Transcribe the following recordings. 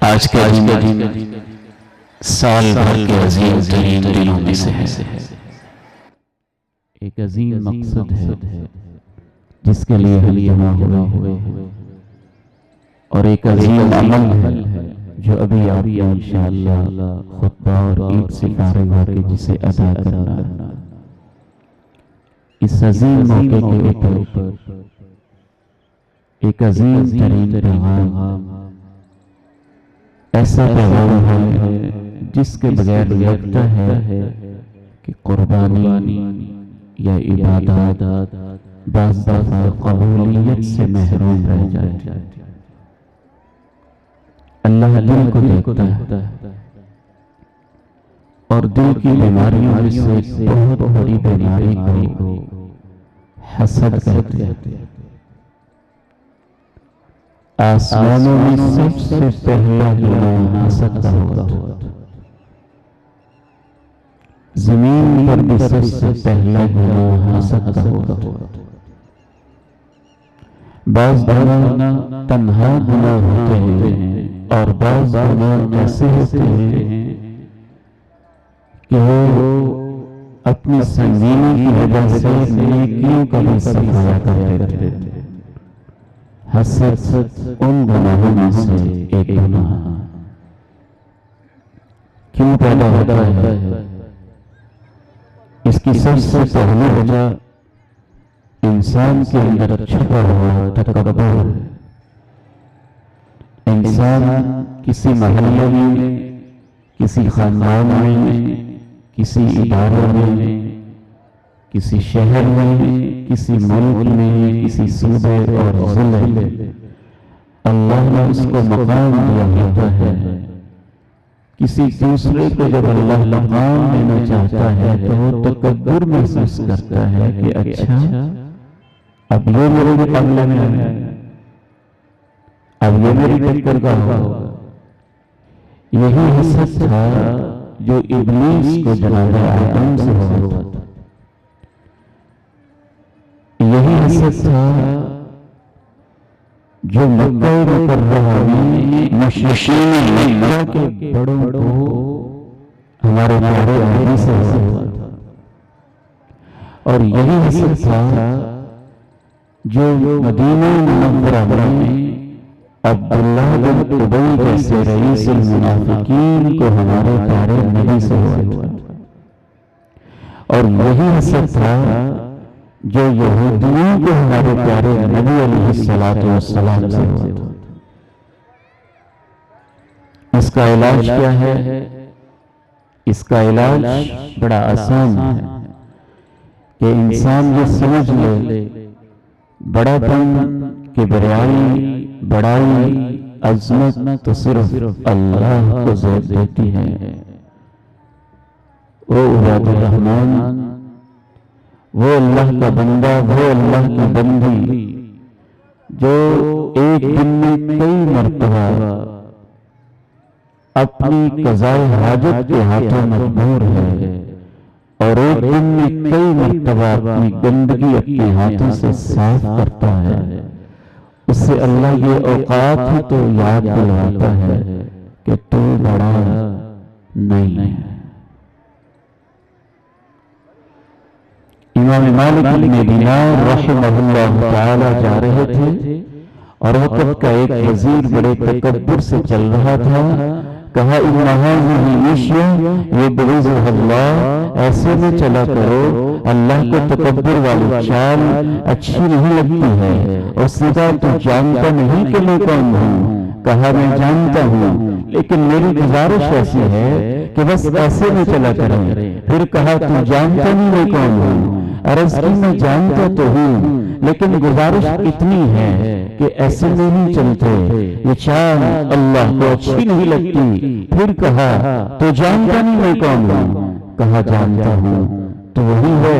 آج کا دن سال بھر کے عظیم ترین دنوں میں سے ہے۔ ایک عظیم مقصد ہے جس کے لیے ہم جمع ہوئے ہیں، اور ایک عظیم عمل ہے جو ابھی آپ کو انشاءاللہ خطبہ اور عید سے فارغ ہو کے جسے ادا کرنا۔ اس عظیم موقع کے اوپر ایک عظیم ترین پیغام، ایسا پیغام ہے جس کے بغیر لگتا ہے کہ قربانی یا عبادات بعض دفعہ قبولیت سے محروم رہ جاتی ہے۔ اللہ دل کو دیکھتا ہے اور دل کی بیماریوں میں سے بہت بڑی بیماری کو حسد کہتے ہیں۔ آسمانوں میں سب سے پہلا گناہ حسد کا ہوتا ہے، زمین پر بھی سب سے پہلا گناہ حسد کا ہوتا ہے۔ بعض گناہ تنہا گناہ ہوتے ہیں اور بعض گناہ ایسے ہوتے ہیں کہ وہ اپنی سنگینی کی وجہ سے نیکیوں کا بھی صفایا کرتے ہیں۔ حسد ان گناہوں میں سے ایک گناہ کیوں پیدا ہوتا ہے؟ اس کی سب سے پہلی وجہ انسان کے اندر چھپا ہوا تکبر ہے۔ انسان کسی محلے میں، کسی خاندان میں، کسی ادارے میں، کسی شہر میں، کسی ملک میں، کسی صوبے اور ضلع میں اللہ نے اس کو مقام دیا ہوتا ہے۔ کسی دوسرے کو جب اللہ مقام دینا چاہتا ہے تو وہ تکبر محسوس کرتا ہے کہ اچھا اب یہ میرے مقابلے میں ہے، اب یہ میری ٹکر کا ہوگا۔ یہی حسد تھا جو ابلیس کو جناب آدم سے ہوا تھا۔ یہی حسد تھا جو مکہ مکرمہ میں مشرکین مکہ کے بڑوں کو ہمارے پیارے نبی سے ہوا تھا، اور یہی حسد تھا جو مدینہ منورہ میں عبداللہ بن ابی جیسے رئیس المنافقین کو ہمارے پیارے نبی سے ہوا تھا، اور یہی حسد تھا جو یہودیوں کو ہمارے پیارے نبی علیہ السلام سے ہوا تھا۔ اس کا علاج کیا ہے؟ اس کا علاج بڑا آسان ہے کہ انسان یہ سمجھ لے بڑا پن، کبریائی، بڑائی، عظمت تو صرف اللہ کو زیب دیتی ہے۔ او عباد الرحمن، وہ اللہ کا بندہ، وہ اللہ کی بندی جو ایک دن میں کئی مرتبہ اپنی قضائے حاجت کے ہاتھوں مجبور ہے، اور ایک دن میں کئی مرتبہ اپنی گندگی اپنے ہاتھوں سے صاف کرتا ہے، اس سے اللہ یہ اوقات ہی تو یاد دلاتا ہے کہ تو بڑا نہیں ہے۔ امام مالک بن دینار رحمہ اللہ تعالی جا رہے تھے اور وقت کا ایک وزیر بڑے تکبر سے چل رہا تھا۔ کہا ان هذه مشیہ یبغضها اللہ، ایسے میں چلا کرو، اللہ کو تکبر والی چال اچھی نہیں لگتی ہے۔ اس نے کہا تو جانتا نہیں کہ میں کون ہوں؟ کہا میں جانتا ہوں، لیکن میری گزارش ایسی ہے کہ بس ایسے میں چلا کریں۔ پھر کہا تو جانتا نہیں میں کون ہوں؟ عرض کی میں جانتا تو ہوں، لیکن گزارش اتنی ہے کہ ایسے میں نہیں چلتے، یہ چال اللہ کو اچھی نہیں لگتی۔ پھر کہا تو جانتا نہیں میں کون ہوں؟ کہا جانتا ہوں، تو وہی ہے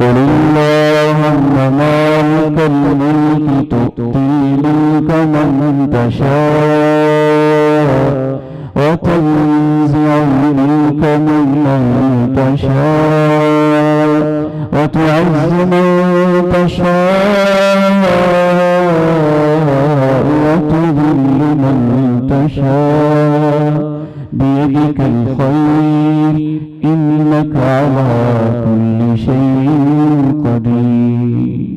قل اللهم مالك الملك تؤتي الملك من تشاء وتنزع الملك ممن تشاء وتعز من تشاء وتذل من تشاء بيدك الخير إنك على كل شيء قدير।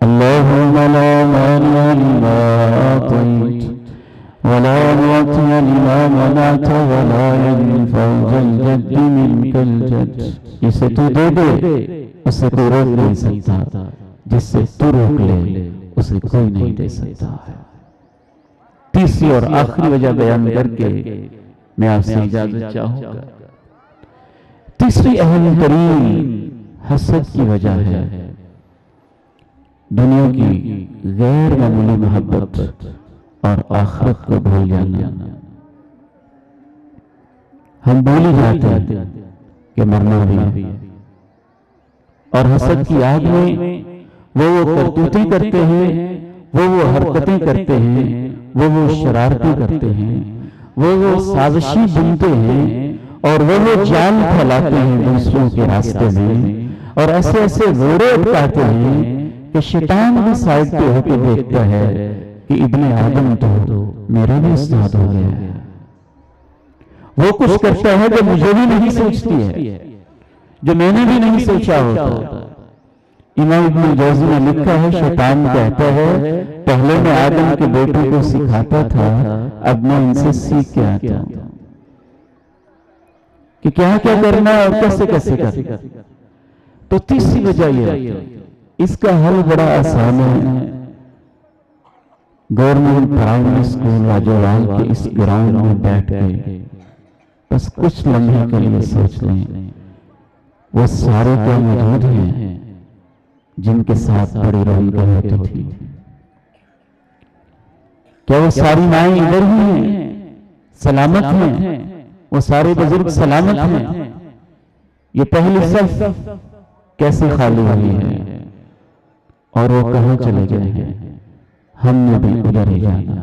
اللهم لا مانع لما أعطيت ولا معطي لما منعت ولا ينفع ذا الجد منك الجد. جسے تو دے دے اسے کوئی روک نہیں سکتا، جس سے تو روک لے اسے کوئی نہیں دے سکتا. تیسری اور آخری وجہ بیان کر کے میں آپ سے اجازت چاہوں گا. تیسری اہم ترین حسد کی وجہ ہے دنیا کی غیر معمولی محبت اور آخرت کو بھول جانا. ہم بھول جاتے ہیں کہ مرنا بھی ہے، اور حسد کی آگ میں وہ کرتوتیں کرتے ہیں، وہ حرکتیں کرتے ہیں، وہ شرارتیں کرتے ہیں، وہ سازشیں بنتے ہیں، اور وہ جال پھیلاتے ہیں دوسروں کے راستے میں، اور ایسے روڑے اٹکاتے ہیں کہ شیطان بھی سائڈ پہ ہو کے دیکھتا ہے کہ ابن آدم تو میرا بھی استاد ہو گیا ہے. وہ کچھ کرتا ہے جو مجھے بھی نہیں سوچتی ہے، جو میں نے بھی نہیں سوچا ہوتا. امام ابن جوزی نے لکھا ہے شیطان کہتا ہے پہلے میں آدم کے بیٹوں کو سکھاتا تھا، اب میں ان سے سیکھ کے آتا ہوں کہ کیا کرنا اور کیسے کرنا. تو تیسری وجہ یہ اس کا حل بڑا آسان ہے. گورنمنٹ پرائمری اسکول راجوال کے اس گراؤنڈ میں بیٹھ کے بس کچھ لمحے کے لیے سوچ لیں وہ سارے کیا موجود ہیں جن کے ساتھ بڑی رونقیں ہوتی تھی. کیا وہ ساری مائیں ادھر ہی ہیں، سلامت ہیں؟ وہ سارے بزرگ سلامت ہیں؟ یہ پہلی صف کیسے خالی ہوئی ہے؟ اور وہ کہاں چلے گئے ہیں؟ ہم نے بھی ادھر ہی جانا.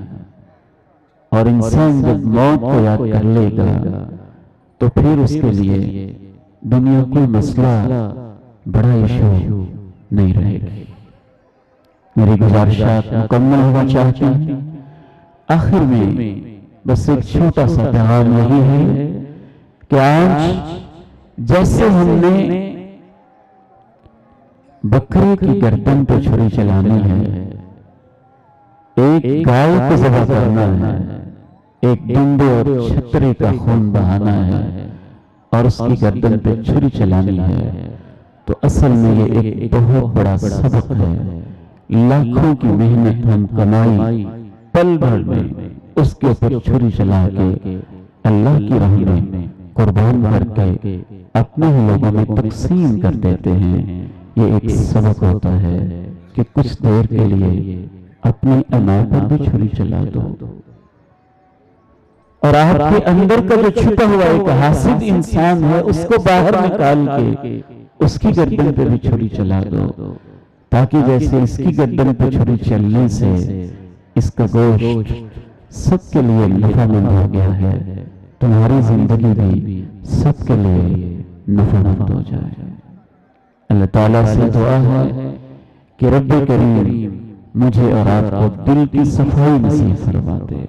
اور انسان جب موت کو یاد کر لے گا تو پھر اس کے لیے دنیا کوئی مسئلہ بڑا ایشو نہیں رہے گا. میری گزارشات مکمل ہونا چاہتی ہیں. آخر میں بس ایک چھوٹا سا پیغام یہی ہے کہ آج جیسے ہم نے بکرے کی گردن پہ چھری چلانی ہے، ایک گائے کو ذبح کرنا ہے، ایک بندے اور چھترے کا خون بہانا ہے اور اس کی گردن پہ چھری چلانی ہے، تو اصل میں یہ ایک بہت بڑا سبق ہے. لاکھوں کی محنت ہم کمائی پل بھر میں اس کے اوپر چھری چلا کے اللہ کی راہ میں قربان کر کے اپنے ہی لوگوں میں تقسیم کر دیتے ہیں. یہ ایک سبق ہوتا ہے کہ کچھ دیر کے لیے اپنی انا پر بھی چھری چلا دو، اور آپ کے اندر کا جو چھپا ہوا ایک حاسد انسان ہے اس کو باہر نکال کے اس کی گردن پہ بھی چھری چلا دو، تاکہ جیسے اس کی گردن پہ چھری چلنے سے اس کا گوشت سب کے لیے نفع مند ہو گیا ہے، تمہاری زندگی بھی سب کے لیے نفع مند ہو جائے. اللہ تعالیٰ سے دعا ہے کہ رب کریم مجھے اور آپ کو دل کی صفائی نصیب فرما دے.